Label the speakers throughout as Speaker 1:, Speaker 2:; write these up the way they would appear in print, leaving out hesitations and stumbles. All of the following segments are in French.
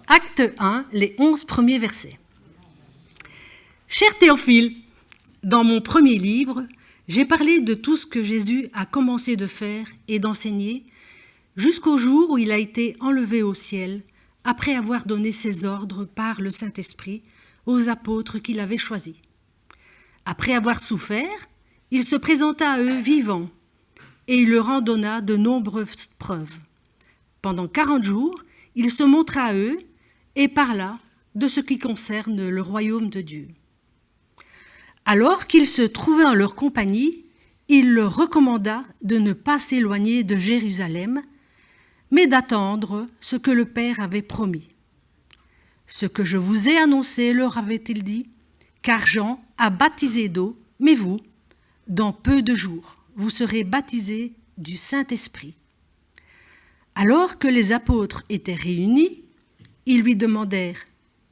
Speaker 1: Acte 1, les 11 premiers versets. Cher Théophile, dans mon premier livre, j'ai parlé de tout ce que Jésus a commencé de faire et d'enseigner jusqu'au jour où il a été enlevé au ciel, après avoir donné ses ordres par le Saint-Esprit aux apôtres qu'il avait choisis. Après avoir souffert, il se présenta à eux vivant et il leur en donna de nombreuses preuves. Pendant 40 jours, il se montra à eux et parla de ce qui concerne le royaume de Dieu. Alors qu'il se trouvait en leur compagnie, il leur recommanda de ne pas s'éloigner de Jérusalem, mais d'attendre ce que le Père avait promis. Ce que je vous ai annoncé, leur avait-il dit, car Jean a baptisé d'eau, mais vous, dans peu de jours, vous serez baptisés du Saint-Esprit. Alors que les apôtres étaient réunis, ils lui demandèrent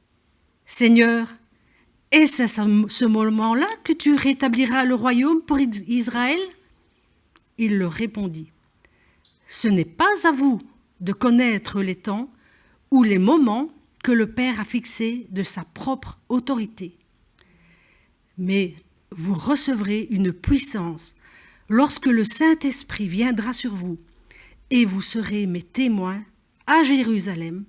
Speaker 1: « Seigneur, est-ce à ce moment-là que tu rétabliras le royaume pour Israël ?» Il leur répondit « Ce n'est pas à vous de connaître les temps ou les moments que le Père a fixés de sa propre autorité. Mais vous recevrez une puissance lorsque le Saint-Esprit viendra sur vous, et vous serez mes témoins à Jérusalem,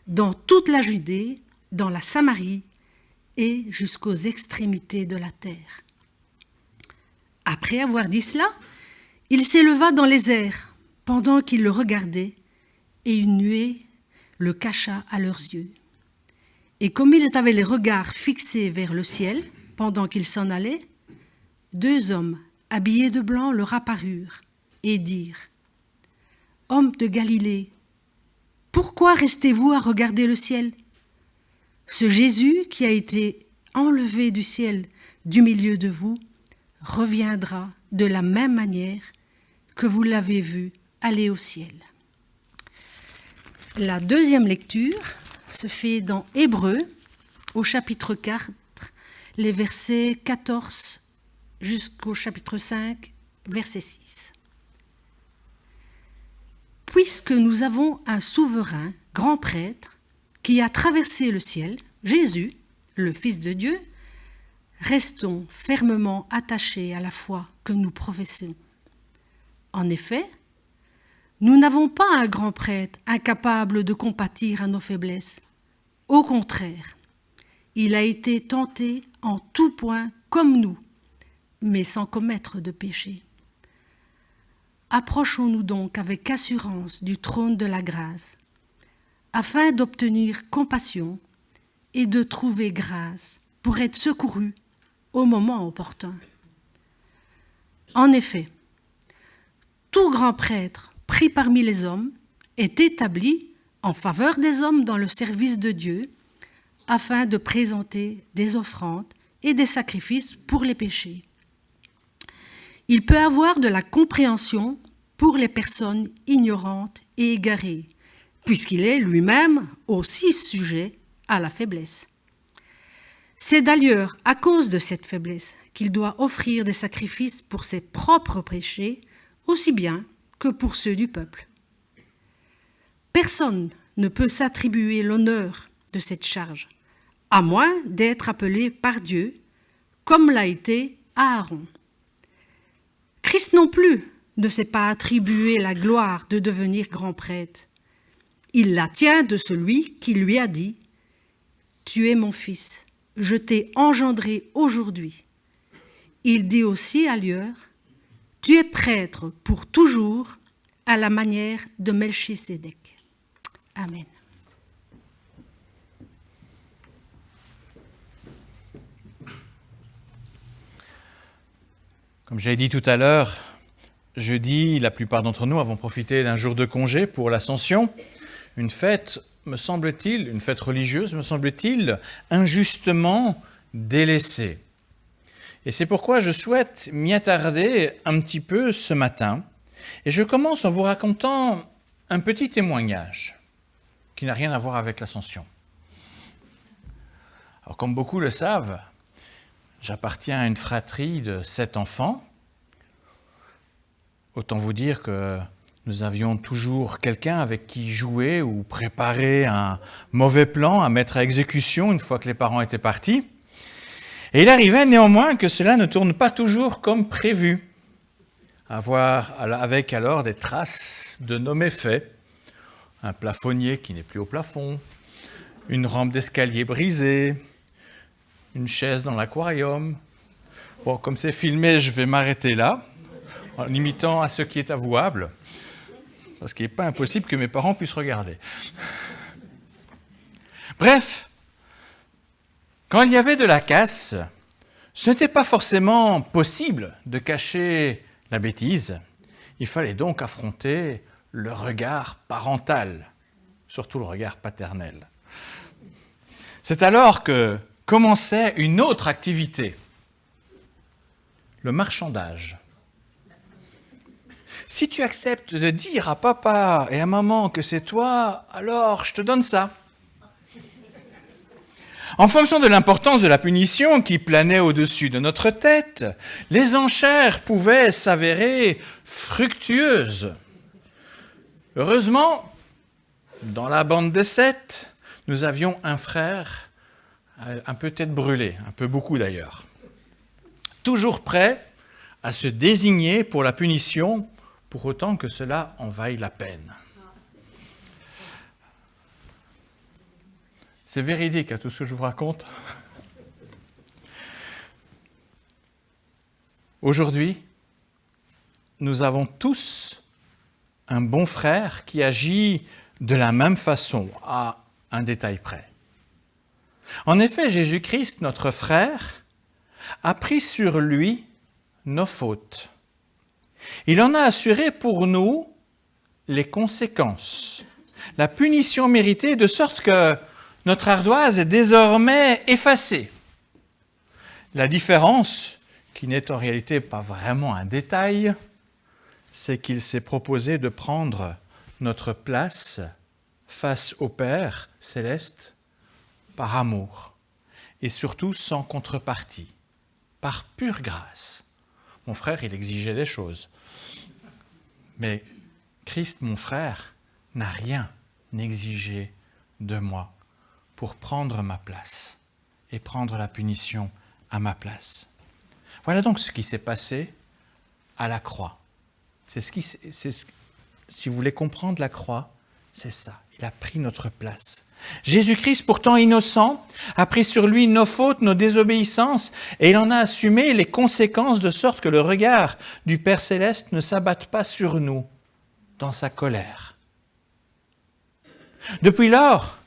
Speaker 1: dans toute la Judée, dans la Samarie et jusqu'aux extrémités de la terre. » Après avoir dit cela, il s'éleva dans les airs pendant qu'ils le regardaient, et une nuée le cacha à leurs yeux. Et comme ils avaient les regards fixés vers le ciel pendant qu'ils s'en allaient, 2 hommes habillés de blanc leur apparurent et dirent « Hommes de Galilée, pourquoi restez-vous à regarder le ciel ? Ce Jésus qui a été enlevé du ciel du milieu de vous reviendra de la même manière que vous l'avez vu aller au ciel. » La deuxième lecture se fait dans Hébreux, au chapitre 4, les versets 14 jusqu'au chapitre 5, verset 6. « Puisque nous avons un souverain, grand prêtre, qui a traversé le ciel, Jésus, le Fils de Dieu, restons fermement attachés à la foi que nous professons. En effet, nous n'avons pas un grand prêtre incapable de compatir à nos faiblesses. Au contraire, il a été tenté en tout point comme nous, mais sans commettre de péché. Approchons-nous donc avec assurance du trône de la grâce, afin d'obtenir compassion et de trouver grâce pour être secourus au moment opportun. En effet, tout grand prêtre pris parmi les hommes est établi en faveur des hommes dans le service de Dieu, afin de présenter des offrandes et des sacrifices pour les péchés. Il peut avoir de la compréhension pour les personnes ignorantes et égarées, puisqu'il est lui-même aussi sujet à la faiblesse. C'est d'ailleurs à cause de cette faiblesse qu'il doit offrir des sacrifices pour ses propres péchés, aussi bien que pour ceux du peuple. Personne ne peut s'attribuer l'honneur de cette charge, à moins d'être appelé par Dieu, comme l'a été Aaron. Christ non plus ne s'est pas attribué la gloire de devenir grand prêtre. Il la tient de celui qui lui a dit « Tu es mon fils, je t'ai engendré aujourd'hui. » Il dit aussi ailleurs « Tu es prêtre pour toujours à la manière de Melchisédek. » Amen.
Speaker 2: Comme j'ai dit tout à l'heure, jeudi, la plupart d'entre nous avons profité d'un jour de congé pour l'Ascension, une fête, me semble-t-il, une fête religieuse, me semble-t-il, injustement délaissée. Et c'est pourquoi je souhaite m'y attarder un petit peu ce matin. Et je commence en vous racontant un petit témoignage qui n'a rien à voir avec l'Ascension. Alors, comme beaucoup le savent, j'appartiens à une fratrie de 7 enfants. Autant vous dire que Nous avions toujours quelqu'un avec qui jouer ou préparer un mauvais plan à mettre à exécution une fois que les parents étaient partis. Et il arrivait néanmoins que cela ne tourne pas toujours comme prévu. Avec alors des traces de nos méfaits. Un plafonnier qui n'est plus au plafond, une rampe d'escalier brisée, une chaise dans l'aquarium. Bon, comme c'est filmé, je vais m'arrêter là, en limitant à ce qui est avouable, parce qu'il n'est pas impossible que mes parents puissent regarder. Bref, quand il y avait de la casse, ce n'était pas forcément possible de cacher la bêtise. Il fallait donc affronter le regard parental, surtout le regard paternel. C'est alors que commençait une autre activité, le marchandage. Si tu acceptes de dire à papa et à maman que c'est toi, alors je te donne ça. En fonction de l'importance de la punition qui planait au-dessus de notre tête, les enchères pouvaient s'avérer fructueuses. Heureusement, dans la bande des 7, nous avions un frère un peu tête brûlée, un peu beaucoup d'ailleurs, toujours prêt à se désigner pour la punition, pour autant que cela en vaille la peine. C'est véridique à tout ce que je vous raconte. Aujourd'hui, nous avons tous un bon frère qui agit de la même façon, à un détail près. En effet, Jésus-Christ, notre frère, a pris sur lui nos fautes. Il en a assuré pour nous les conséquences, la punition méritée, de sorte que notre ardoise est désormais effacée. La différence, qui n'est en réalité pas vraiment un détail, c'est qu'il s'est proposé de prendre notre place face au Père céleste par amour et surtout sans contrepartie, par pure grâce. Mon frère, il exigeait des choses. Mais Christ, mon frère, n'a rien exigé de moi pour prendre ma place et prendre la punition à ma place. Voilà donc ce qui s'est passé à la croix. Si vous voulez comprendre la croix, c'est ça. Il a pris notre place. Jésus-Christ, pourtant innocent, a pris sur lui nos fautes, nos désobéissances, et il en a assumé les conséquences de sorte que le regard du Père Céleste ne s'abatte pas sur nous dans sa colère. Depuis lors,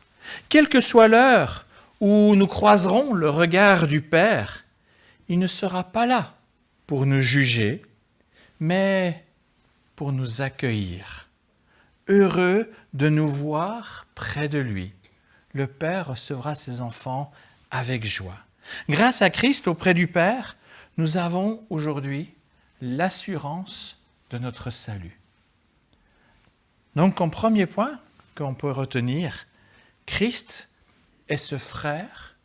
Speaker 2: quelle que soit l'heure où nous croiserons le regard du Père, il ne sera pas là pour nous juger, mais pour nous accueillir. Heureux de nous voir près de lui. Le Père recevra ses enfants avec joie. Grâce à Christ auprès du Père, nous avons aujourd'hui l'assurance de notre salut. Donc, en premier point qu'on peut retenir, Christ est ce frère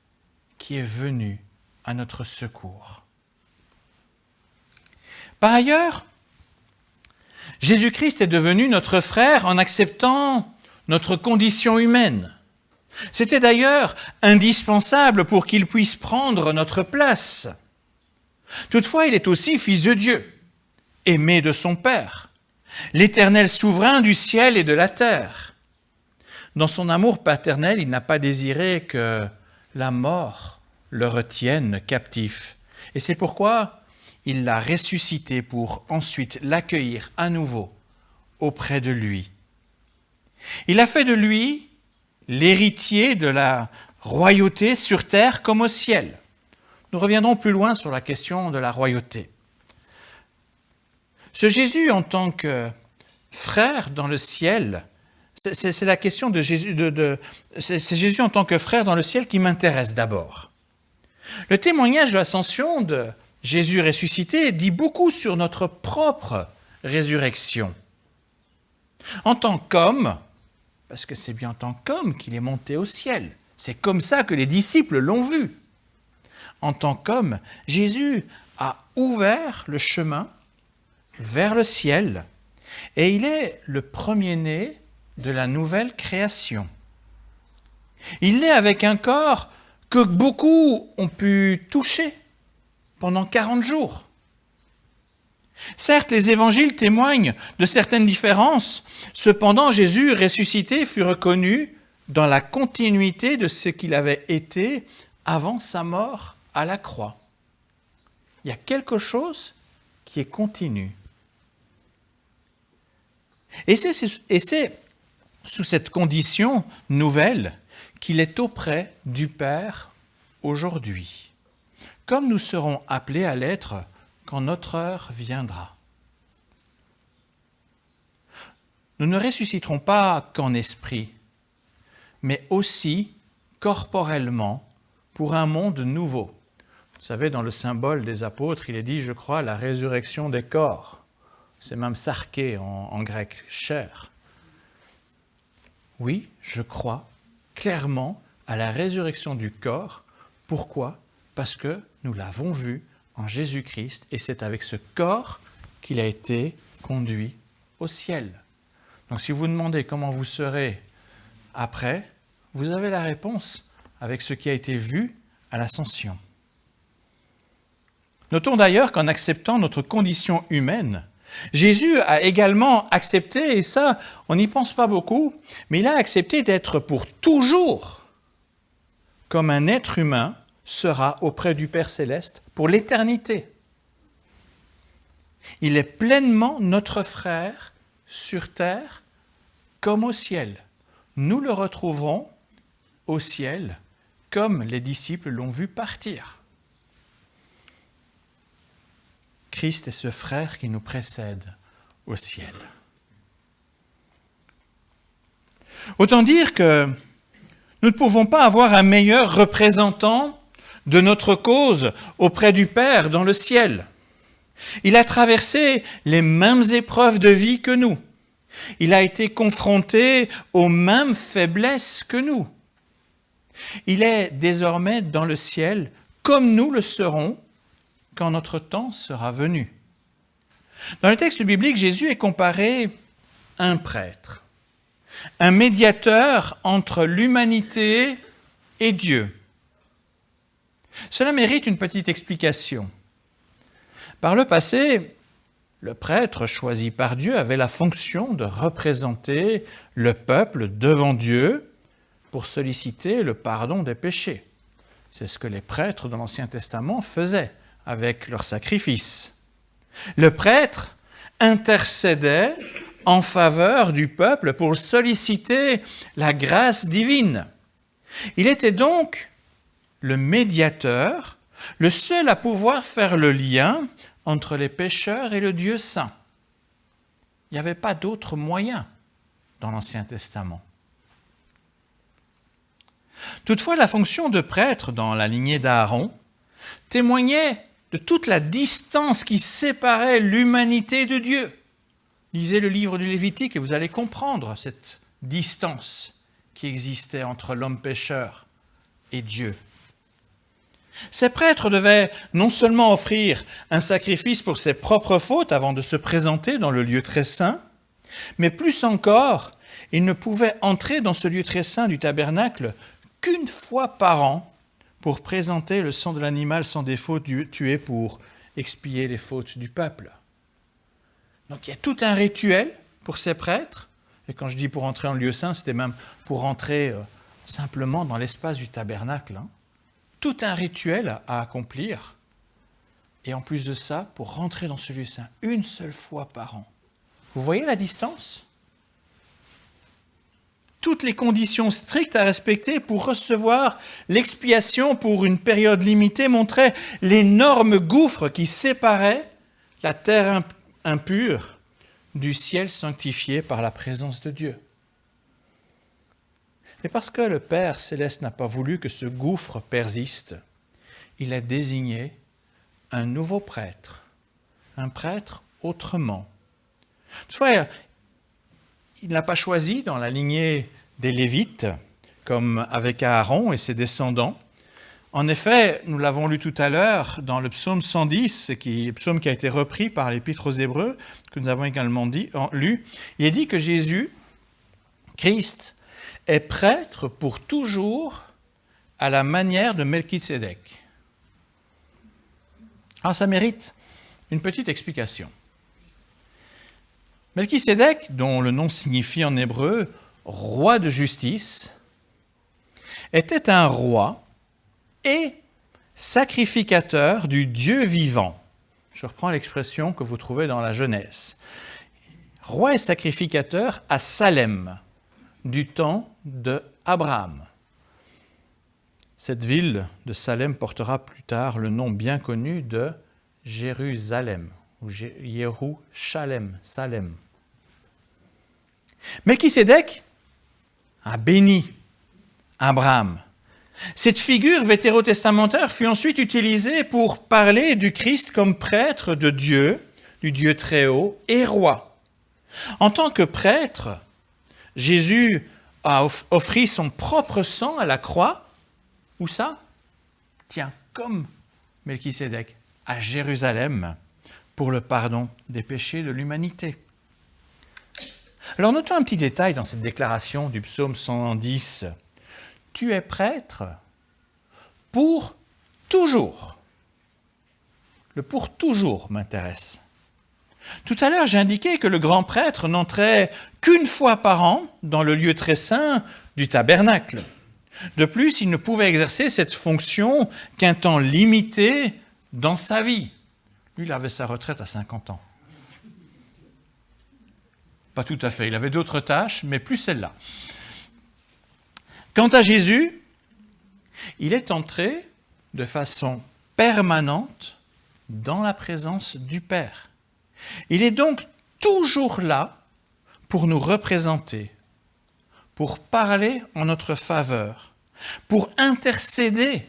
Speaker 2: qui est venu à notre secours. Par ailleurs, Jésus-Christ est devenu notre frère en acceptant notre condition humaine. C'était d'ailleurs indispensable pour qu'il puisse prendre notre place. Toutefois, il est aussi fils de Dieu, aimé de son Père, l'éternel souverain du ciel et de la terre. Dans son amour paternel, il n'a pas désiré que la mort le retienne captif. Et c'est pourquoi il l'a ressuscité pour ensuite l'accueillir à nouveau auprès de lui. Il a fait de lui l'héritier de la royauté sur terre comme au ciel. Nous reviendrons plus loin sur la question de la royauté. Ce Jésus en tant que frère dans le ciel, c'est la question de Jésus, c'est Jésus en tant que frère dans le ciel qui m'intéresse d'abord. Le témoignage de l'ascension de Jésus ressuscité dit beaucoup sur notre propre résurrection. En tant qu'homme, parce que c'est bien en tant qu'homme qu'il est monté au ciel, c'est comme ça que les disciples l'ont vu. En tant qu'homme, Jésus a ouvert le chemin vers le ciel Et il est le premier-né de la nouvelle création. Il est avec un corps que beaucoup ont pu toucher pendant 40 jours. Certes, les évangiles témoignent de certaines différences, cependant Jésus ressuscité fut reconnu dans la continuité de ce qu'il avait été avant sa mort à la croix. Il y a quelque chose qui est continu. Et c'est sous cette condition nouvelle qu'il est auprès du Père aujourd'hui, comme nous serons appelés à l'être quand notre heure viendra. Nous ne ressusciterons pas qu'en esprit, mais aussi corporellement pour un monde nouveau. Vous savez, dans le symbole des apôtres, il est dit, je crois, la résurrection des corps. C'est même sarké en grec, chair. Oui, je crois clairement à la résurrection du corps. Pourquoi ? Parce que nous l'avons vu en Jésus-Christ et c'est avec ce corps qu'il a été conduit au ciel. Donc si vous demandez comment vous serez après, vous avez la réponse avec ce qui a été vu à l'ascension. Notons d'ailleurs qu'en acceptant notre condition humaine, Jésus a également accepté, et ça, on n'y pense pas beaucoup, mais il a accepté d'être pour toujours comme un être humain sera auprès du Père Céleste pour l'éternité. Il est pleinement notre frère sur terre comme au ciel. Nous le retrouverons au ciel comme les disciples l'ont vu partir. Christ est ce frère qui nous précède au ciel. Autant dire que nous ne pouvons pas avoir un meilleur représentant de notre cause auprès du Père dans le ciel. Il a traversé les mêmes épreuves de vie que nous. Il a été confronté aux mêmes faiblesses que nous. Il est désormais dans le ciel comme nous le serons quand notre temps sera venu. Dans le texte biblique, Jésus est comparé à un prêtre, un médiateur entre l'humanité et Dieu. Cela mérite une petite explication. Par le passé, le prêtre choisi par Dieu avait la fonction de représenter le peuple devant Dieu pour solliciter le pardon des péchés. C'est ce que les prêtres dans l'Ancien Testament faisaient avec leurs sacrifices. Le prêtre intercédait en faveur du peuple pour solliciter la grâce divine. Il était donc le médiateur, le seul à pouvoir faire le lien entre les pécheurs et le Dieu saint. Il n'y avait pas d'autre moyen dans l'Ancien Testament. Toutefois, la fonction de prêtre dans la lignée d'Aaron témoignait de toute la distance qui séparait l'humanité de Dieu. Lisez le livre du Lévitique et vous allez comprendre cette distance qui existait entre l'homme pécheur et Dieu. Ces prêtres devaient non seulement offrir un sacrifice pour ses propres fautes avant de se présenter dans le lieu très saint, mais plus encore, ils ne pouvaient entrer dans ce lieu très saint du tabernacle qu'une fois par an pour présenter le sang de l'animal sans défaut tué pour expier les fautes du peuple. Donc il y a tout un rituel pour ces prêtres, et quand je dis pour entrer en lieu saint, c'était même pour entrer simplement dans l'espace du tabernacle. Tout un rituel à accomplir, et en plus de ça, pour rentrer dans ce lieu saint une seule fois par an. Vous voyez la distance ? Toutes les conditions strictes à respecter pour recevoir l'expiation pour une période limitée montraient l'énorme gouffre qui séparait la terre impure du ciel sanctifié par la présence de Dieu. Et parce que le Père céleste n'a pas voulu que ce gouffre persiste, il a désigné un nouveau prêtre, un prêtre autrement. Toutefois, il n'a pas choisi dans la lignée des Lévites, comme avec Aaron et ses descendants. En effet, nous l'avons lu tout à l'heure dans le psaume 110, psaume qui a été repris par l'Épître aux Hébreux, que nous avons également lu. Il est dit que Jésus, Christ, est prêtre pour toujours à la manière de Melchisédek. Alors ça mérite une petite explication. Melchisédek, dont le nom signifie en hébreu « roi de justice », était un roi et sacrificateur du Dieu vivant. Je reprends l'expression que vous trouvez dans la Genèse. Roi et sacrificateur à Salem, du temps d'Abraham. Cette ville de Salem portera plus tard le nom bien connu de Jérusalem, ou Yerushalem, Salem. Melchisédek a béni Abraham. Cette figure vétérotestamentaire fut ensuite utilisée pour parler du Christ comme prêtre de Dieu, du Dieu très haut et roi. En tant que prêtre, Jésus a offert son propre sang à la croix. Où ça? Tiens, comme Melchisédek, à Jérusalem, pour le pardon des péchés de l'humanité. Alors notons un petit détail dans cette déclaration du psaume 110. Tu es prêtre pour toujours. Le pour toujours m'intéresse. Tout à l'heure, j'ai indiqué que le grand prêtre n'entrait qu'une fois par an dans le lieu très saint du tabernacle. De plus, il ne pouvait exercer cette fonction qu'un temps limité dans sa vie. Lui, il avait sa retraite à 50 ans. Pas tout à fait, il avait d'autres tâches, mais plus celle-là. Quant à Jésus, il est entré de façon permanente dans la présence du Père. Il est donc toujours là pour nous représenter, pour parler en notre faveur, pour intercéder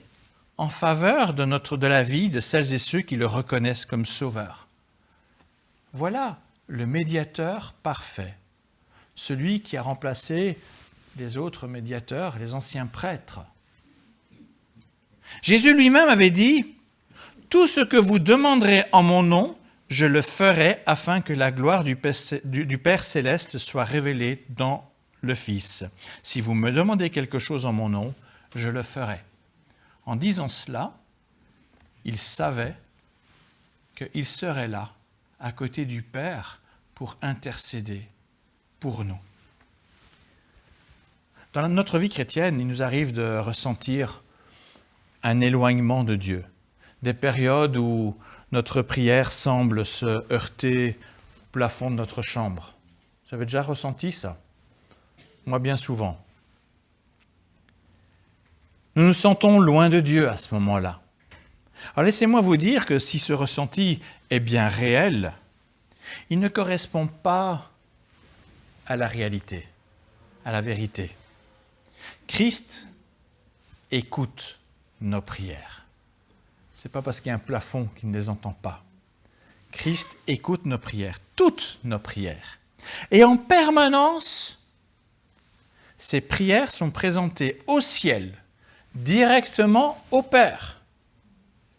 Speaker 2: en faveur de la vie de celles et ceux qui le reconnaissent comme sauveur. Voilà le médiateur parfait, celui qui a remplacé les autres médiateurs, les anciens prêtres. Jésus lui-même avait dit « Tout ce que vous demanderez en mon nom, je le ferai afin que la gloire du Père céleste soit révélée dans le Fils. Si vous me demandez quelque chose en mon nom, je le ferai. » En disant cela, il savait qu'il serait là, à côté du Père, pour intercéder pour nous. Dans notre vie chrétienne, il nous arrive de ressentir un éloignement de Dieu, des périodes où notre prière semble se heurter au plafond de notre chambre. Vous avez déjà ressenti ça? Moi, bien souvent. Nous nous sentons loin de Dieu à ce moment-là. Alors laissez-moi vous dire que si ce ressenti est bien réel, il ne correspond pas à la réalité, à la vérité. Christ écoute nos prières. Ce n'est pas parce qu'il y a un plafond qu'il ne les entend pas. Christ écoute nos prières, toutes nos prières. Et en permanence, ces prières sont présentées au ciel, directement au Père.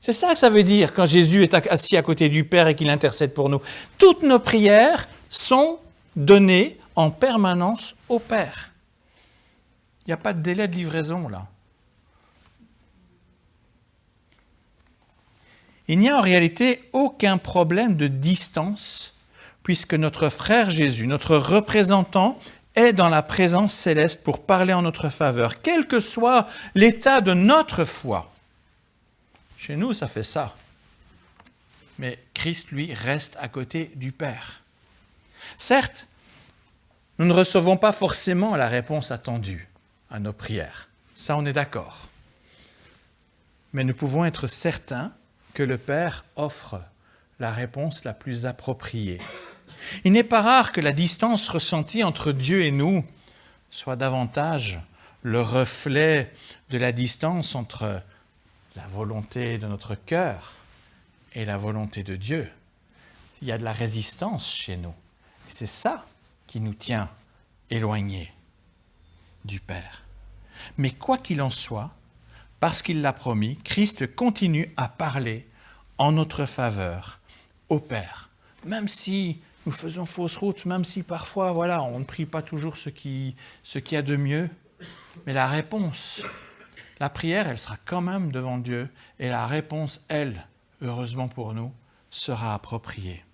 Speaker 2: C'est ça que ça veut dire quand Jésus est assis à côté du Père et qu'il intercède pour nous. Toutes nos prières sont données en permanence au Père. Il n'y a pas de délai de livraison là. Il n'y a en réalité aucun problème de distance puisque notre frère Jésus, notre représentant, est dans la présence céleste pour parler en notre faveur, quel que soit l'état de notre foi. Chez nous, ça fait ça. Mais Christ, lui, reste à côté du Père. Certes, nous ne recevons pas forcément la réponse attendue à nos prières. Ça, on est d'accord. Mais nous pouvons être certains que le Père offre la réponse la plus appropriée. Il n'est pas rare que la distance ressentie entre Dieu et nous soit davantage le reflet de la distance entre la volonté de notre cœur et la volonté de Dieu. Il y a de la résistance chez nous. Et c'est ça qui nous tient éloignés du Père. Mais quoi qu'il en soit, parce qu'il l'a promis, Christ continue à parler en notre faveur au Père. Même si nous faisons fausse route, même si parfois, on ne prie pas toujours ce qui y a de mieux, mais la réponse, la prière, elle sera quand même devant Dieu, et la réponse, elle, heureusement pour nous, sera appropriée.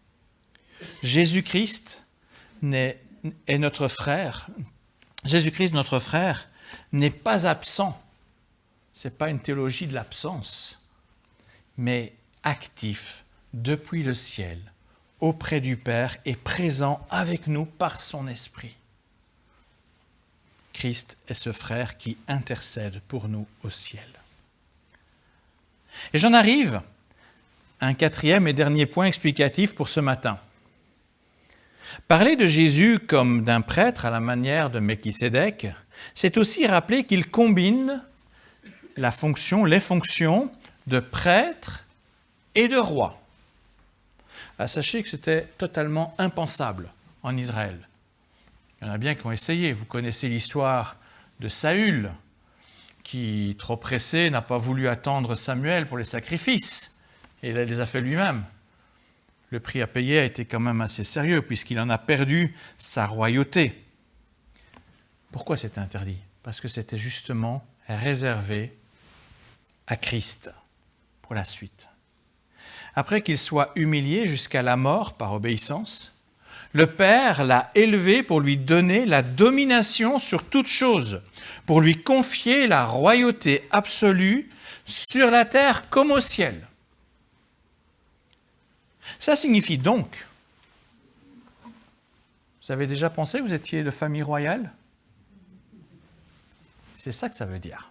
Speaker 2: Jésus-Christ est notre frère. Jésus-Christ, notre frère, n'est pas absent. Ce n'est pas une théologie de l'absence, mais actif depuis le ciel, auprès du Père et présent avec nous par son Esprit. Christ est ce frère qui intercède pour nous au ciel. Et j'en arrive à un quatrième et dernier point explicatif pour ce matin. Parler de Jésus comme d'un prêtre à la manière de Melchisédek, c'est aussi rappeler qu'il combine les fonctions de prêtre et de roi. Sachez que c'était totalement impensable en Israël. Il y en a bien qui ont essayé. Vous connaissez l'histoire de Saül, qui, trop pressé, n'a pas voulu attendre Samuel pour les sacrifices, et il les a fait lui-même. Le prix à payer a été quand même assez sérieux, puisqu'il en a perdu sa royauté. Pourquoi c'était interdit? Parce que c'était justement réservé à Christ pour la suite. Après qu'il soit humilié jusqu'à la mort par obéissance, le Père l'a élevé pour lui donner la domination sur toute chose, pour lui confier la royauté absolue sur la terre comme au ciel. Ça signifie donc, vous avez déjà pensé que vous étiez de famille royale? C'est ça que ça veut dire.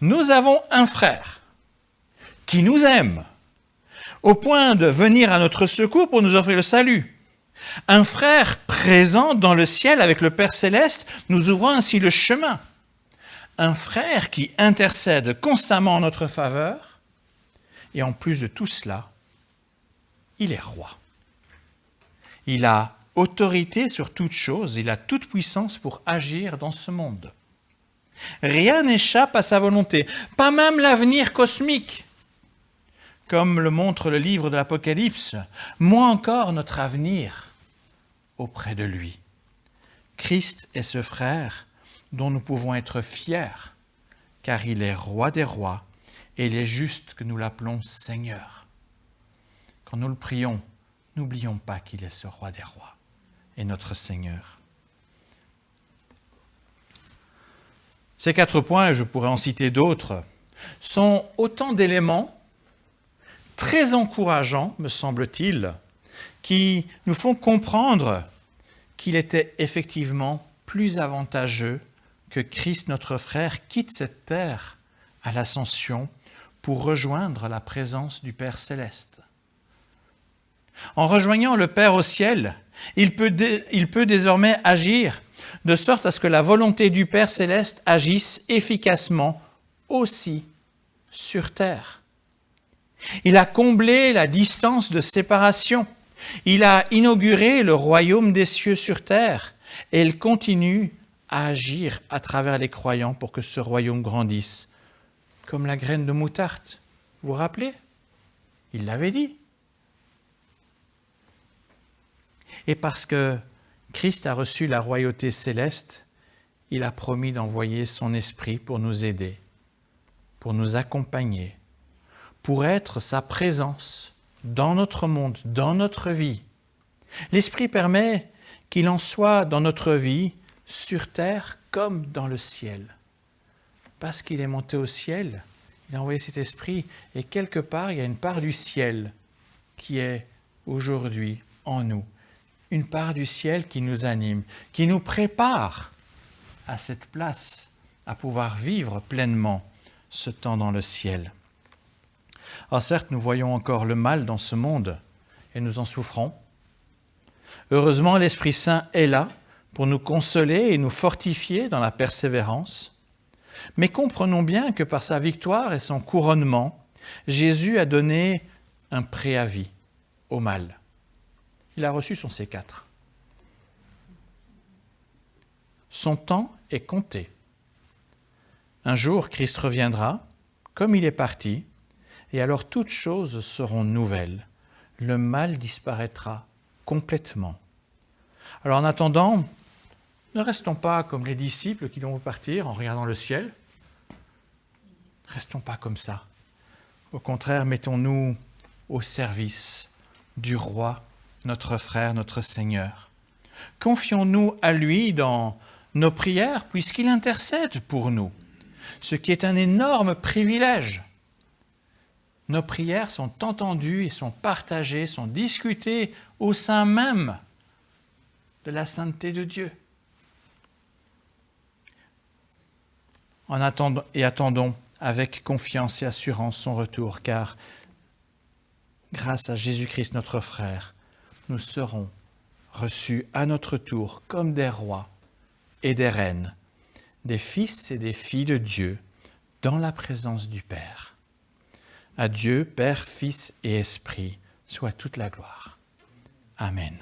Speaker 2: Nous avons un frère qui nous aime au point de venir à notre secours pour nous offrir le salut. Un frère présent dans le ciel avec le Père Céleste, nous ouvrant ainsi le chemin. Un frère qui intercède constamment en notre faveur, et en plus de tout cela, il est roi. Il a autorité sur toute chose, il a toute puissance pour agir dans ce monde. Rien n'échappe à sa volonté, pas même l'avenir cosmique. Comme le montre le livre de l'Apocalypse, moins encore notre avenir auprès de lui. Christ est ce frère dont nous pouvons être fiers, car il est roi des rois et il est juste que nous l'appelons Seigneur. Quand nous le prions, n'oublions pas qu'il est ce roi des rois et notre Seigneur. Ces 4 points, et je pourrais en citer d'autres, sont autant d'éléments très encourageants, me semble-t-il, qui nous font comprendre qu'il était effectivement plus avantageux que Christ, notre frère, quitte cette terre à l'ascension pour rejoindre la présence du Père Céleste. En rejoignant le Père au ciel, il peut désormais agir de sorte à ce que la volonté du Père Céleste agisse efficacement aussi sur terre. Il a comblé la distance de séparation. Il a inauguré le royaume des cieux sur terre et il continue à agir à travers les croyants pour que ce royaume grandisse. Comme la graine de moutarde, vous vous rappelez? Il l'avait dit. Et parce que Christ a reçu la royauté céleste, il a promis d'envoyer son esprit pour nous aider, pour nous accompagner, pour être sa présence dans notre monde, dans notre vie. L'esprit permet qu'il en soit dans notre vie, sur terre comme dans le ciel. Parce qu'il est monté au ciel, il a envoyé cet esprit, et quelque part, il y a une part du ciel qui est aujourd'hui en nous. Une part du ciel qui nous anime, qui nous prépare à cette place, à pouvoir vivre pleinement ce temps dans le ciel. Alors certes, nous voyons encore le mal dans ce monde et nous en souffrons. Heureusement, l'Esprit Saint est là pour nous consoler et nous fortifier dans la persévérance. Mais comprenons bien que par sa victoire et son couronnement, Jésus a donné un préavis au mal. Il a reçu son C4. Son temps est compté. Un jour, Christ reviendra, comme il est parti, et alors toutes choses seront nouvelles. Le mal disparaîtra complètement. Alors en attendant, ne restons pas comme les disciples qui vont partir en regardant le ciel. Restons pas comme ça. Au contraire, mettons-nous au service du roi, notre frère, notre Seigneur. Confions-nous à lui dans nos prières, puisqu'il intercède pour nous, ce qui est un énorme privilège. Nos prières sont entendues et sont partagées, sont discutées au sein même de la sainteté de Dieu. Attendons avec confiance et assurance son retour, car grâce à Jésus-Christ notre frère, nous serons reçus à notre tour comme des rois et des reines, des fils et des filles de Dieu, dans la présence du Père. À Dieu, Père, Fils et Esprit, soit toute la gloire. Amen.